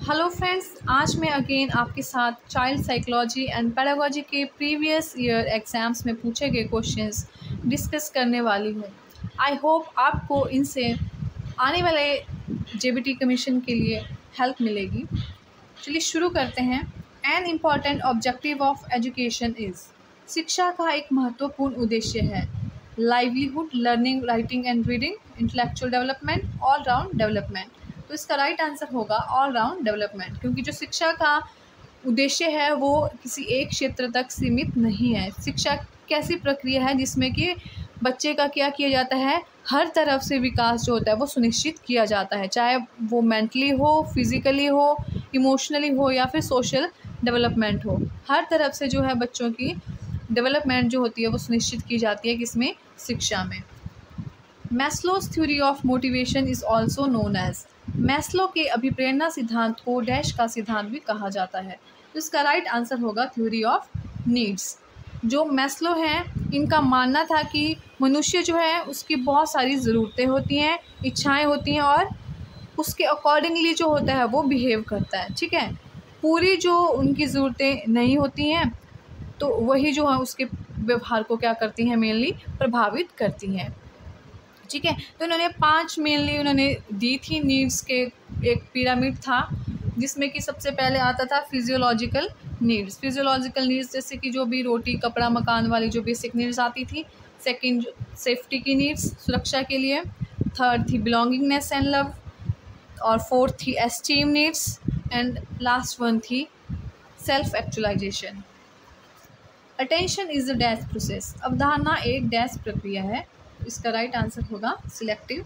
Hello friends, आज मैं again आपके साथ चाइल्ड साइकोलॉजी एंड पेडागोजी के प्रीवियस ईयर एग्ज़ाम्स में पूछे गए क्वेश्चंस डिस्कस करने वाली हूँ। आई होप आपको इनसे आने वाले जेबीटी कमीशन के लिए हेल्प मिलेगी। चलिए शुरू करते हैं। An important objective of education is, शिक्षा का एक महत्वपूर्ण उद्देश्य है livelihood, learning, writing and reading, intellectual development, all round development. तो इसका राइट आंसर होगा ऑल राउंड डेवलपमेंट, क्योंकि जो शिक्षा का उद्देश्य है वो किसी एक क्षेत्र तक सीमित नहीं है। शिक्षा कैसी प्रक्रिया है जिसमें कि बच्चे का क्या किया जाता है, हर तरफ से विकास जो होता है वो सुनिश्चित किया जाता है, चाहे वो मेंटली हो, फिज़िकली हो, इमोशनली हो या फिर सोशल डेवलपमेंट हो। हर तरफ से जो है बच्चों की डेवलपमेंट जो होती है वो सुनिश्चित की जाती है किसमें, शिक्षा में। Maslow's theory of motivation is also known as, Maslow के अभिप्रेरणा सिद्धांत को डैश का सिद्धांत भी कहा जाता है। तो इसका राइट आंसर होगा थ्योरी ऑफ नीड्स। जो मैस्लो हैं इनका मानना था कि मनुष्य जो है उसकी बहुत सारी ज़रूरतें होती हैं, इच्छाएं होती हैं और उसके अकॉर्डिंगली जो होता है वो बिहेव करता है। ठीक है, पूरी जो उनकी ज़रूरतें नहीं होती हैं तो वही जो है उसके व्यवहार को क्या करती हैं, मेनली प्रभावित करती हैं। ठीक है, तो उन्होंने 5 मेनली उन्होंने दी थी नीड्स के। एक पिरामिड था जिसमें कि सबसे पहले आता था फिजियोलॉजिकल नीड्स। फिजियोलॉजिकल नीड्स जैसे कि जो भी रोटी, कपड़ा, मकान वाली जो बेसिक नीड्स आती थी। सेकंड, सेफ्टी की नीड्स, सुरक्षा के लिए। थर्ड थी बिलोंगिंगनेस एंड लव। और फोर्थ थी esteem needs. And last one थी self actualization. Attention is the dash process, अवधारणा एक डैश प्रक्रिया है। इसका राइट आंसर होगा selective.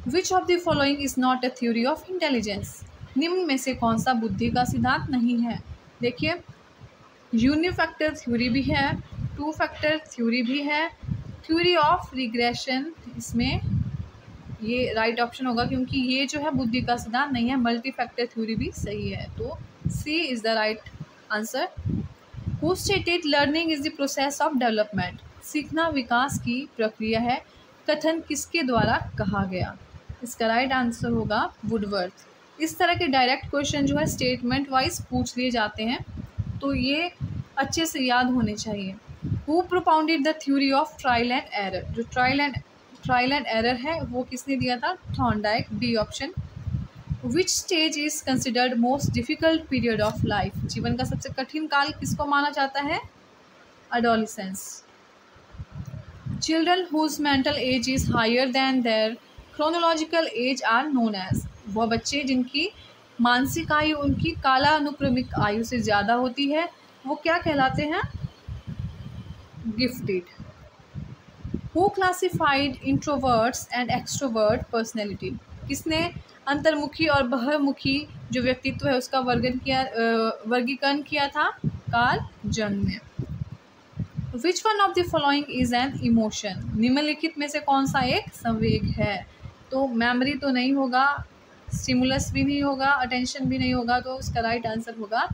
Which of the following is not a theory of intelligence, निम्न में से कौन सा बुद्धि का सिद्धांत नहीं है। देखिए, यूनिफैक्टर थ्योरी भी है, टू फैक्टर थ्योरी भी है, थ्योरी ऑफ रिग्रेशन, इसमें ये राइट ऑप्शन होगा क्योंकि ये जो है बुद्धि का सिद्धांत नहीं है। मल्टी फैक्टर थ्योरी भी सही है, तो C is the right answer. Who stated learning is the process of development, सीखना विकास की प्रक्रिया है, कथन किसके द्वारा कहा गया। इसका राइट आंसर होगा वुडवर्थ। इस तरह के डायरेक्ट क्वेश्चन जो है स्टेटमेंट वाइज पूछ लिए जाते हैं, तो ये अच्छे से याद होने चाहिए। Who propounded the theory of trial and error, जो ट्रायल एंड एरर है वो किसने दिया था, Thorndike, D option. Which stage is considered most difficult period of life, जीवन का सबसे कठिन काल किसको माना जाता है, adolescence. Children whose mental age is higher than their chronological age are known as, वह बच्चे जिनकी मानसिक आयु उनकी कालानुक्रमिक आयु से ज़्यादा होती है वो क्या कहलाते हैं, gifted. Who classified introverts and extrovert personality, किसने अंतर्मुखी और बहिर्मुखी जो व्यक्तित्व है उसका वर्गीकरण किया था, कार्ल जंग ने। Which one of the following is an emotion, निम्नलिखित में से कौन सा एक संवेग है। तो मेमोरी तो नहीं होगा, स्टिमुलस भी नहीं होगा, अटेंशन भी नहीं होगा, तो उसका राइट आंसर होगा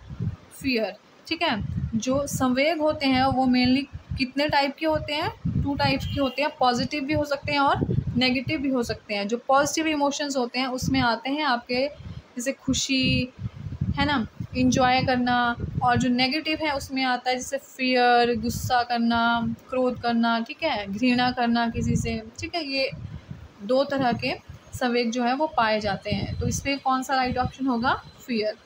फियर। ठीक है, जो संवेग होते हैं वो मेनली कितने टाइप के होते हैं, 2 टाइप्स के होते हैं। पॉजिटिव भी हो सकते हैं और नेगेटिव भी हो सकते हैं। जो पॉजिटिव इमोशंस होते हैं उसमें आते हैं आपके जैसे खुशी है ना, इंजॉय करना, और जो नेगेटिव है उसमें आता है जैसे फियर, गुस्सा करना, क्रोध करना, ठीक है, घृणा करना किसी से। ठीक है, ये 2 तरह के संवेग जो है वो पाए जाते हैं, तो इसमें कौन सा राइट ऑप्शन होगा, fear.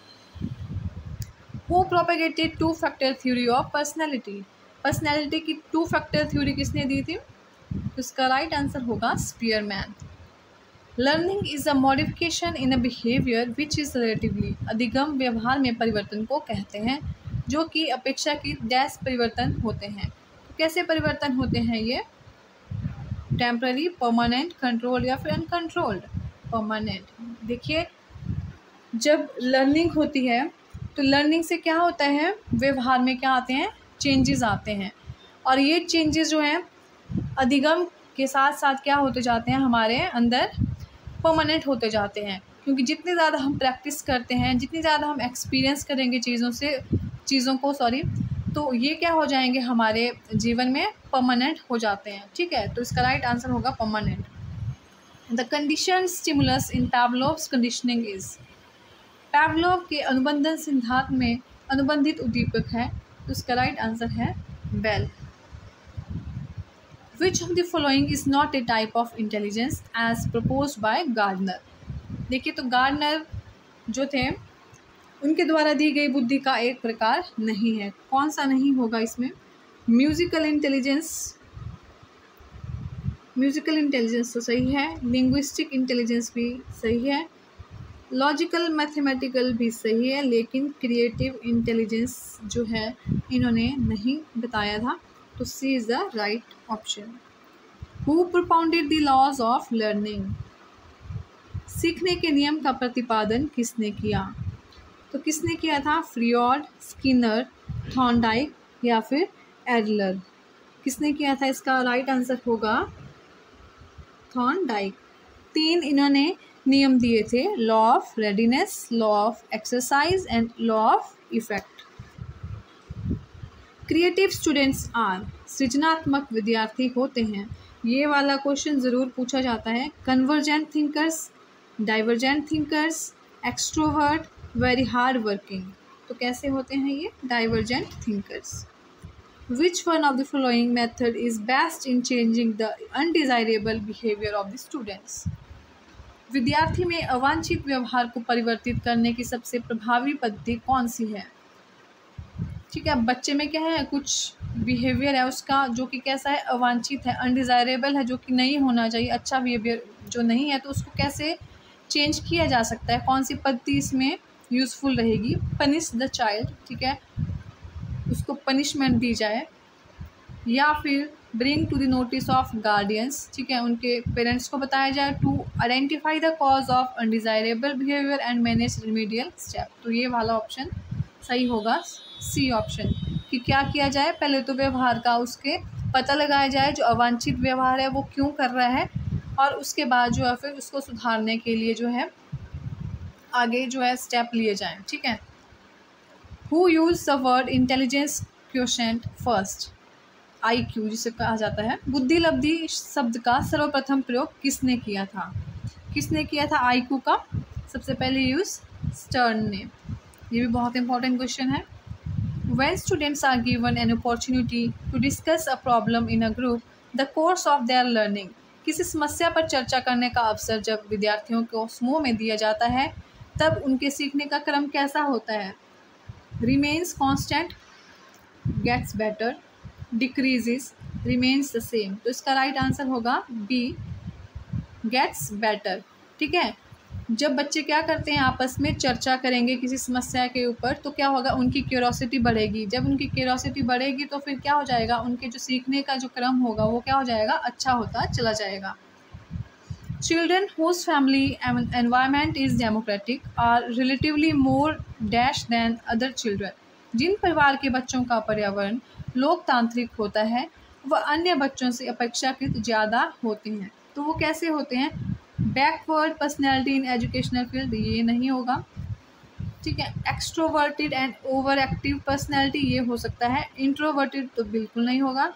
Who propagated 2 factor theory of personality, personality की 2 फैक्टर थ्योरी किसने दी थी, तो इसका राइट आंसर होगा Spearman. Learning is a modification in a behaviour which is relatively, अधिगम व्यवहार में परिवर्तन को कहते हैं जो कि अपेक्षाकृत डैश परिवर्तन होते हैं। तो कैसे परिवर्तन होते हैं ये, टेम्पररी, परमानेंट, कंट्रोल या फिर अनकंट्रोल्ड। परमानेंट। देखिए, जब लर्निंग होती है तो लर्निंग से क्या होता है, व्यवहार में क्या आते हैं, चेंजेस आते हैं, और ये चेंजेस जो हैं अधिगम के साथ साथ क्या होते जाते हैं, हमारे अंदर परमानेंट होते जाते हैं। क्योंकि जितनी ज़्यादा हम प्रैक्टिस करते हैं, जितनी ज़्यादा हम एक्सपीरियंस करेंगे चीज़ों को तो ये क्या हो जाएंगे, हमारे जीवन में परमानेंट हो जाते हैं। ठीक है, तो इसका राइट आंसर होगा permanent. The condition stimulus in Pavlov's conditioning is, Pavlov के अनुबंधन सिद्धांत में अनुबंधित उद्दीपक है, तो इसका राइट आंसर है bell. Which of the following is not a type of intelligence as proposed by Gardner? देखिए, तो गार्डनर जो थे उनके द्वारा दी गई बुद्धि का एक प्रकार नहीं है। कौन सा नहीं होगा इसमें? म्यूजिकल इंटेलिजेंस तो सही है, लिंग्विस्टिक इंटेलिजेंस भी सही है, लॉजिकल मैथमेटिकल भी सही है, लेकिन क्रिएटिव इंटेलिजेंस जो है इन्होंने नहीं बताया था, तो C is the right option. Who propounded the laws of learning? सीखने के नियम का प्रतिपादन किसने किया? तो किसने किया था? फ्रियॉड, स्किनर, थॉर्नडाइक या फिर एडलर? किसने किया था? इसका राइट आंसर होगा थॉर्नडाइक। 3 इन्होंने नियम दिए थे, law of readiness, law of exercise and law of effect. Creative students are, सृजनात्मक विद्यार्थी होते हैं। ये वाला क्वेश्चन ज़रूर पूछा जाता है। Convergent thinkers, divergent thinkers, extrovert, very hard working. तो कैसे होते हैं ये? Divergent thinkers. Which one of the following method is best in changing the undesirable behaviour of the students? विद्यार्थी में अवांछित व्यवहार को परिवर्तित करने की सबसे प्रभावी पद्धति कौन सी है? ठीक है, बच्चे में क्या है, कुछ बिहेवियर है उसका जो कि कैसा है? अवांछित है, अनडिज़ायरेबल है, जो कि नहीं होना चाहिए, अच्छा बिहेवियर जो नहीं है, तो उसको कैसे चेंज किया जा सकता है? कौन सी पद्धति इसमें यूज़फुल रहेगी? पनिश द चाइल्ड, ठीक है, उसको पनिशमेंट दी जाए, या फिर bring to the notice of guardians, ठीक है, उनके पेरेंट्स को बताया जाए, to identify the cause of undesirable behaviour and manage remedial step. तो ये वाला ऑप्शन सही होगा, सी ऑप्शन, कि क्या किया जाए? पहले तो व्यवहार का उसके पता लगाया जाए, जो अवांछित व्यवहार है वो क्यों कर रहा है, और उसके बाद जो है फिर उसको सुधारने के लिए जो है आगे जो है स्टेप लिए जाएं, ठीक है। Who use the word intelligence quotient first? IQ जिसे कहा जाता है, बुद्धि लब्धि शब्द का सर्वप्रथम प्रयोग किसने किया था? किसने किया था IQ का सबसे पहले यूज? स्टर्न ने। ये भी बहुत इंपॉर्टेंट क्वेश्चन है। When students are given an opportunity to discuss a problem in a group, the course of their learning, किसी समस्या पर चर्चा करने का अवसर जब विद्यार्थियों को समूह में दिया जाता है, तब उनके सीखने का क्रम कैसा होता है? Remains constant, gets better, decreases, remains the same। तो इसका राइट आंसर होगा B, gets better, ठीक है। जब बच्चे क्या करते हैं, आपस में चर्चा करेंगे किसी समस्या के ऊपर, तो क्या होगा? उनकी क्यूरोसिटी बढ़ेगी। जब उनकी क्यूरोसिटी बढ़ेगी तो फिर क्या हो जाएगा? उनके जो सीखने का जो क्रम होगा वो क्या हो जाएगा? अच्छा होता चला जाएगा। Children whose family environment is democratic are relatively more dash than other children. जिन परिवार के बच्चों का पर्यावरण लोकतांत्रिक होता है वह अन्य बच्चों से अपेक्षाकृत ज़्यादा होते हैं। तो वो कैसे होते हैं? Backward personality in educational field, ये नहीं होगा, ठीक है। Extroverted and over active personality, ये हो सकता है। इंट्रोवर्टेड तो बिल्कुल नहीं होगा।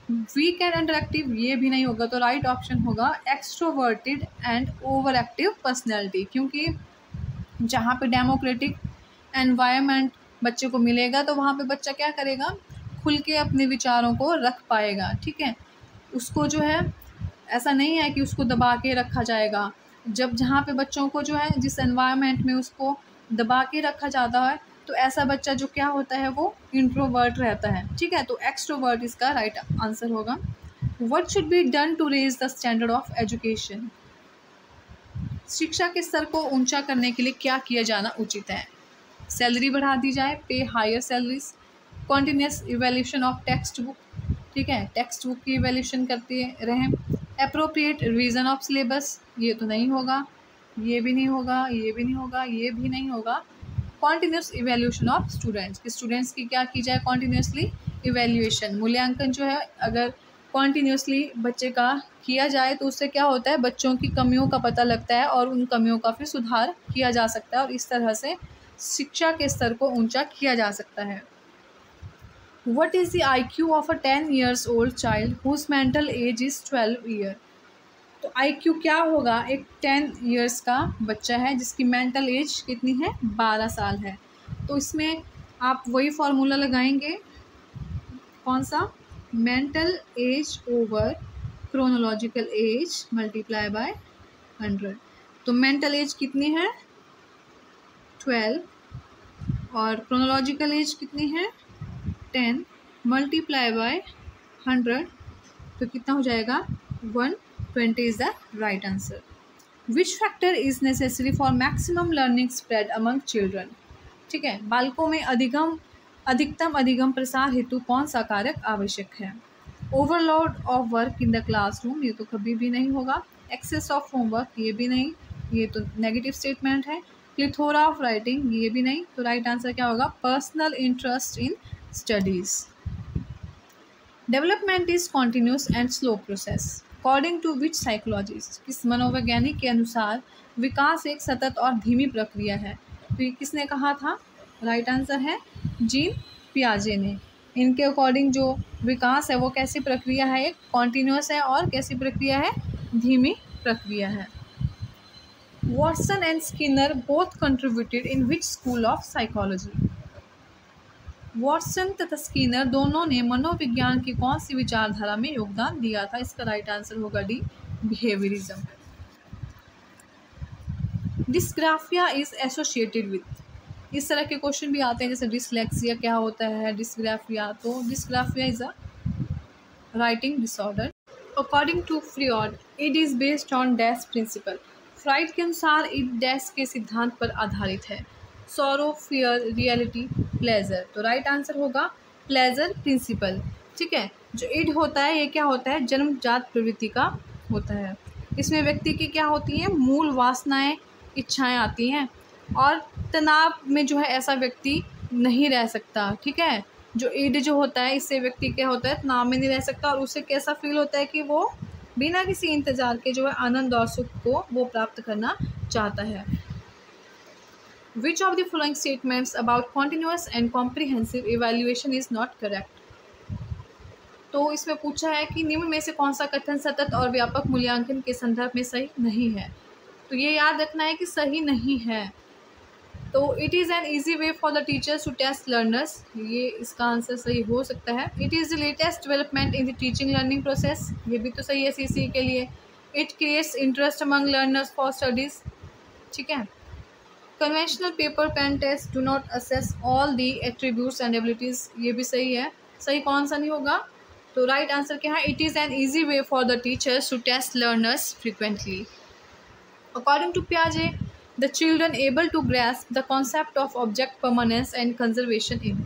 वीक एंड अंडर एक्टिव, ये भी नहीं होगा। तो राइट ऑप्शन होगा extroverted and over active personality, क्योंकि जहाँ पे डेमोक्रेटिक एनवायरनमेंट बच्चे को मिलेगा तो वहाँ पे बच्चा क्या करेगा? खुल के अपने विचारों को रख पाएगा, ठीक है। उसको जो है ऐसा नहीं है कि उसको दबा के रखा जाएगा। जब जहाँ पे बच्चों को जो है जिस एनवायरनमेंट में उसको दबा के रखा जाता है, तो ऐसा बच्चा जो क्या होता है वो इंट्रोवर्ट रहता है, ठीक है। तो एक्सट्रोवर्ट इसका राइट आंसर होगा। What should be done to raise the standard of education? शिक्षा के स्तर को ऊंचा करने के लिए क्या किया जाना उचित है? सैलरी बढ़ा दी जाए, pay higher salaries, continuous evaluation of text book, ठीक है, टेक्स्ट बुक की इवैल्यूएशन करते रहें, एप्रोप्रिएट रिवीजन ऑफ सिलेबस, ये तो नहीं होगा, ये भी नहीं होगा, ये भी नहीं होगा, ये भी नहीं होगा। कॉन्टीन्यूस इवैल्यूएशन ऑफ स्टूडेंट्स, कि स्टूडेंट्स की क्या की जाए? कॉन्टीन्यूसली इवैल्यूएशन, मूल्यांकन जो है अगर कॉन्टीन्यूसली बच्चे का किया जाए तो उससे क्या होता है? बच्चों की कमियों का पता लगता है और उन कमियों का फिर सुधार किया जा सकता है, और इस तरह से शिक्षा के स्तर को ऊंचा किया जा सकता है। What is the IQ of a 10 years old child whose mental age is 12 year? तो तो IQ क्या होगा? एक 10 इयर्स का बच्चा है जिसकी मेंटल एज कितनी है? 12 साल है। तो इसमें आप वही फॉर्मूला लगाएंगे, कौन सा? Mental as over chronological S multiply by 100। तो मेंटल एज कितनी है? 12 और क्रोनोलॉजिकल एज कितनी है? 10 मल्टीप्लाई बाय 100, तो कितना हो जाएगा? 120 is the right answer. Which factor is necessary for maximum learning spread among children? ठीक है, बालकों में अधिकतम अधिगम प्रसार हेतु कौन सा कारक आवश्यक है? Overload of work in the classroom, ये तो कभी भी नहीं होगा। एक्सेस ऑफ होमवर्क, ये भी नहीं, ये तो नेगेटिव स्टेटमेंट है। प्लिथोरा ऑफ राइटिंग, ये भी नहीं। तो राइट आंसर क्या होगा? Personal interest in studies. Development is continuous and slow process according to which psychologist? किस मनोवैज्ञानिक के अनुसार विकास एक सतत और धीमी प्रक्रिया है? तो ये किसने कहा था? राइट आंसर है जीन पियाजे ने। इनके अकॉर्डिंग जो विकास है वो कैसी प्रक्रिया है? एक कॉन्टिन्यूस है और कैसी प्रक्रिया है? धीमी प्रक्रिया है। Watson and Skinner both contributed in which school of psychology? Watson तथा स्किनर दोनों ने मनोविज्ञान की कौन सी विचारधारा में योगदान दिया था? इसका राइट आंसर होगा D, behaviourism. Dysgraphia is associated with, इस तरह के क्वेश्चन भी आते हैं, जैसे डिसलेक्सिया क्या होता है, डिस्ग्राफिया। तो dysgraphia is a writing disorder. According to Freud it is based on dash principle, Freud के अनुसार इट डैश के सिद्धांत पर आधारित है। Sorrow, fear, reality, pleasure. तो राइट आंसर होगा प्लेजर प्रिंसिपल। ठीक है, जो इड होता है ये क्या होता है? जन्मजात प्रवृत्ति का होता है। इसमें व्यक्ति की क्या होती है? मूल वासनाएं, इच्छाएं आती हैं, और तनाव में जो है ऐसा व्यक्ति नहीं रह सकता। ठीक है, जो इड जो होता है इससे व्यक्ति क्या होता है? तनाव में नहीं रह सकता, और उसे कैसा फील होता है कि वो बिना किसी इंतजार के जो है आनंद और सुख को वो प्राप्त करना चाहता है। Which of the following statements about continuous and comprehensive evaluation is not correct? तो इसमें पूछा है कि निम्न में से कौन सा कथन सतत और व्यापक मूल्यांकन के संदर्भ में सही नहीं है? तो ये याद रखना है कि सही नहीं है। तो it is an easy way for the teachers to test learners, ये इसका आंसर सही हो सकता है। It is the latest development in the teaching learning process, ये भी तो सही है सीसी के लिए। It creates interest among learners for studies. ठीक है, conventional paper pen test do not assess all the attributes and abilities, ये भी सही है। सही कौन सा नहीं होगा? तो राइट आंसर क्या है? It is an easy way for the teachers to test learners frequently. According to पियाजे the children able to grasp the concept of object permanence and conservation in.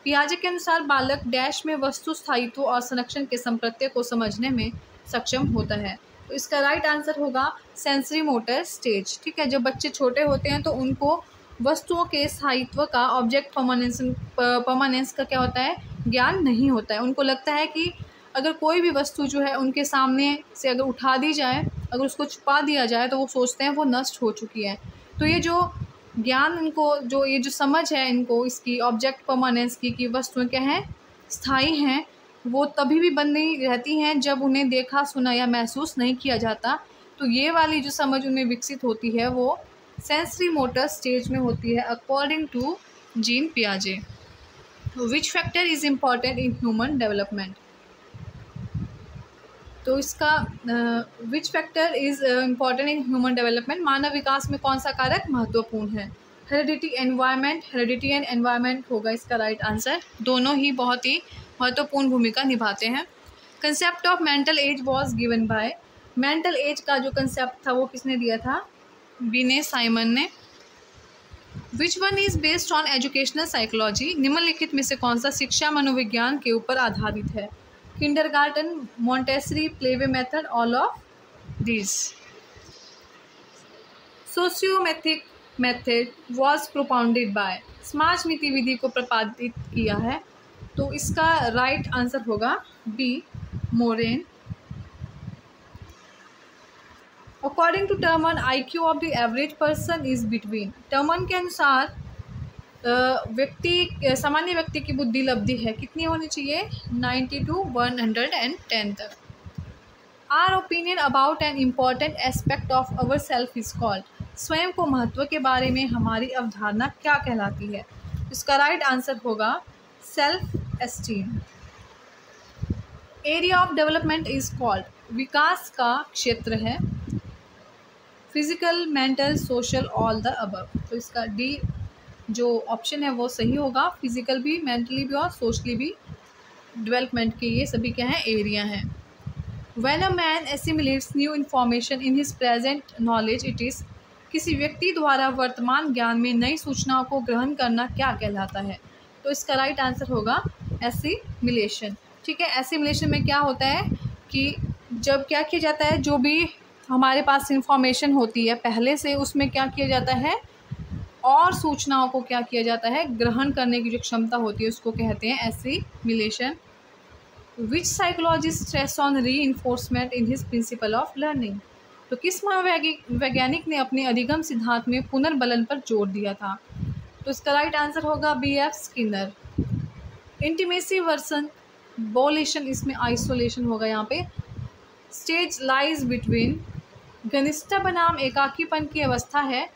पियाजे के अनुसार बालक डैश में वस्तु स्थायित्व और संरक्षण के संप्रत्यय को समझने में सक्षम होता है। तो इसका राइट आंसर होगा सेंसरी मोटर स्टेज। ठीक है, जब बच्चे छोटे होते हैं तो उनको वस्तुओं के स्थायित्व का, ऑब्जेक्ट परमानेंस का क्या होता है? ज्ञान नहीं होता है। उनको लगता है कि अगर कोई भी वस्तु जो है उनके सामने से अगर उठा दी जाए, अगर उसको छुपा दिया जाए, तो वो सोचते हैं वो नष्ट हो चुकी है। तो ये जो ज्ञान इनको, जो ये जो समझ है इनको इसकी ऑब्जेक्ट परमानेंस की, कि वस्तुएं क्या हैं? स्थायी हैं, वो तभी भी बन नहीं रहती हैं जब उन्हें देखा, सुना या महसूस नहीं किया जाता। तो ये वाली जो समझ उनमें विकसित होती है वो सेंसरी मोटर स्टेज में होती है, अकॉर्डिंग टू जीन पियाजे। Which factor is important in human development? तो इसका which factor is important in human development, मानव विकास में कौन सा कारक महत्वपूर्ण है? Heredity, environment. Heredity and environment होगा इसका राइट आंसर। दोनों ही बहुत ही महत्वपूर्ण भूमिका निभाते हैं। Concept of mental as was given by, mental as का जो कंसेप्ट था वो किसने दिया था? बिने साइमन ने। Which one is based on educational psychology? निम्नलिखित में से कौन सा शिक्षा मनोविज्ञान के ऊपर आधारित है? Kindergarten, Montessori, playway method, all of these. Sociometric method was propounded by, समाज नीति विधि को प्रतिपादित किया है। तो इसका राइट आंसर होगा B, Moreno. According to Terman IQ of the average person is between, Terman के अनुसार सामान्य व्यक्ति की बुद्धि लब्धि है कितनी होनी चाहिए? 90 to 110 तक। Our opinion about an important aspect of our self is called. स्वयं को महत्व के बारे में हमारी अवधारणा क्या कहलाती है? इसका राइट आंसर होगा self esteem. Area of development is called, विकास का क्षेत्र है। Physical, mental, social, all the above. तो इसका डी जो ऑप्शन है वो सही होगा। फिजिकल भी, मेंटली भी और सोशली भी डेवलपमेंट के ये सभी क्या हैं? एरिया हैं। When a man assimilates new information in his present knowledge, it is, किसी व्यक्ति द्वारा वर्तमान ज्ञान में नई सूचनाओं को ग्रहण करना क्या कहलाता है? तो इसका राइट आंसर होगा एसिमिलेशन। ठीक है, एसिमिलेशन में क्या होता है कि जब क्या किया जाता है, जो भी हमारे पास इंफॉर्मेशन होती है पहले से, उसमें क्या किया जाता है और सूचनाओं को क्या किया जाता है? ग्रहण करने की जो क्षमता होती है उसको कहते हैं assimilation. Which psychologist stress on reinforcement in his principle of learning? तो किस मनोवैज्ञानिक ने अपने अधिगम सिद्धांत में पुनर्बलन पर जोर दिया था? तो इसका राइट आंसर होगा B.F. स्किनर। इंटीमेसी वर्सन बोलेशन, इसमें आइसोलेशन होगा यहाँ पे। स्टेज लाइज बिटवीन, घनिष्ठता बनाम एकाकीपन की अवस्था है।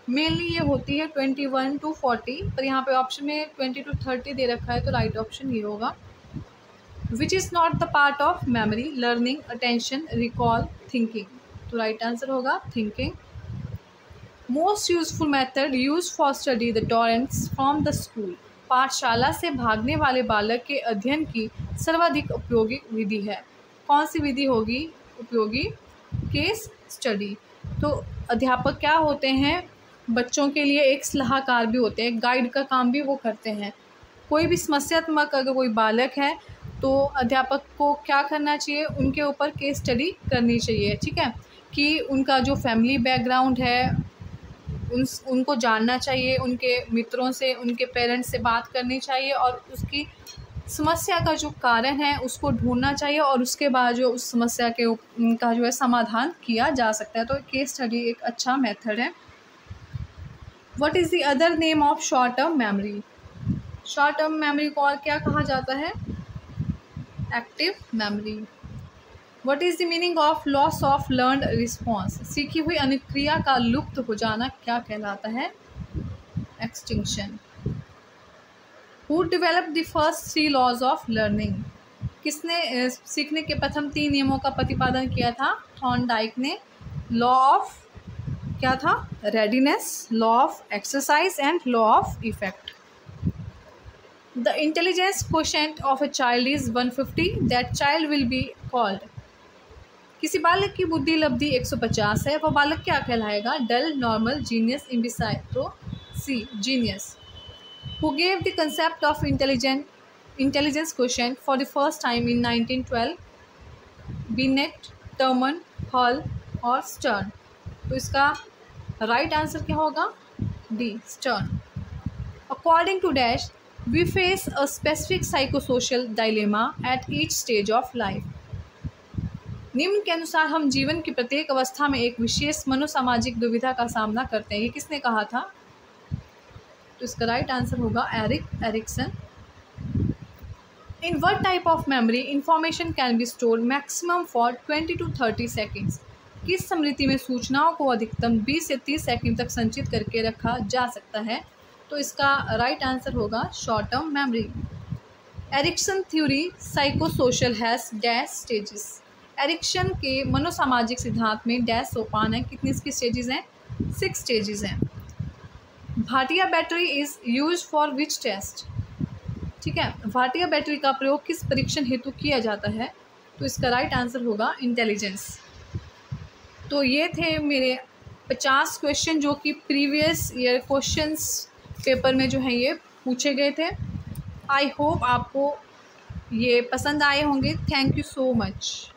मेनली ये होती है 21 to 40, पर यहाँ पे ऑप्शन में 20 to 30 दे रखा है, तो राइट ऑप्शन ये होगा। Which is not the part of memory, learning, attention, recall, thinking? तो राइट आंसर होगा thinking. Most useful method used for study the torrents from the school. पाठशाला से भागने वाले बालक के अध्ययन की सर्वाधिक उपयोगी विधि है। कौन सी विधि होगी उपयोगी? Case study. तो अध्यापक क्या होते हैं? बच्चों के लिए एक सलाहकार भी होते हैं, गाइड का काम भी वो करते हैं। कोई भी समस्यात्मक अगर कोई बालक है तो अध्यापक को क्या करना चाहिए? उनके ऊपर केस स्टडी करनी चाहिए। ठीक है, कि उनका जो फैमिली बैकग्राउंड है उनको जानना चाहिए, उनके मित्रों से, उनके पेरेंट्स से बात करनी चाहिए और उसकी समस्या का जो कारण है उसको ढूंढना चाहिए और उसके बाद जो उस समस्या के उनका जो है समाधान किया जा सकता है। तो केस स्टडी एक अच्छा मेथड है। What is the other name of short term memory? Short term memory को और क्या कहा जाता है? Active memory. What is the meaning of loss of learned response? सीखी हुई अनुक्रिया का लुप्त हो जाना क्या कहलाता है? Extinction. Who developed the first 3 laws of learning? किसने सीखने के प्रथम 3 नियमों का प्रतिपादन किया था? थॉर्नडाइक ने। लॉ ऑफ क्या था? Readiness, law of exercise and law of effect. The intelligence quotient of a child is 150. That child will be called. किसी बालक की बुद्धि लब्धि 150 है, वह बालक क्या कहलाएगा? डल, नॉर्मल, जीनियस, इम्बिसाइल। तो सी genius. Who gave the concept of intelligence quotient for the first time in 1912? Beneath, Terman, hall और स्टर्न। तो इसका राइट आंसर क्या होगा? D stern. According to Dash, we face a specific psychosocial dilemma at each stage of life. निम्न के अनुसार हम जीवन की प्रत्येक अवस्था में एक विशेष मनोसामाजिक दुविधा का सामना करते हैं। ये किसने कहा था? तो इसका राइट आंसर होगा Erikson. In what type of memory information can be stored maximum for 20 to 30 seconds? किस स्मृति में सूचनाओं को अधिकतम 20 से 30 सेकंड तक संचित करके रखा जा सकता है? तो इसका राइट आंसर होगा short term memory. Erikson theory psychosocial has dash stages. Erikson के मनोसामाजिक सिद्धांत में डैश सोपान है। कितनी इसकी स्टेजेस हैं? 6 स्टेजेस हैं। Bhatia battery is use for which test? ठीक है, भाटिया बैटरी का प्रयोग किस परीक्षण हेतु किया जाता है? तो इसका राइट आंसर होगा इंटेलिजेंस। तो ये थे मेरे 50 क्वेश्चन जो कि प्रीवियस ईयर क्वेश्चंस पेपर में जो है ये पूछे गए थे। आई होप आपको ये पसंद आए होंगे। Thank you so much.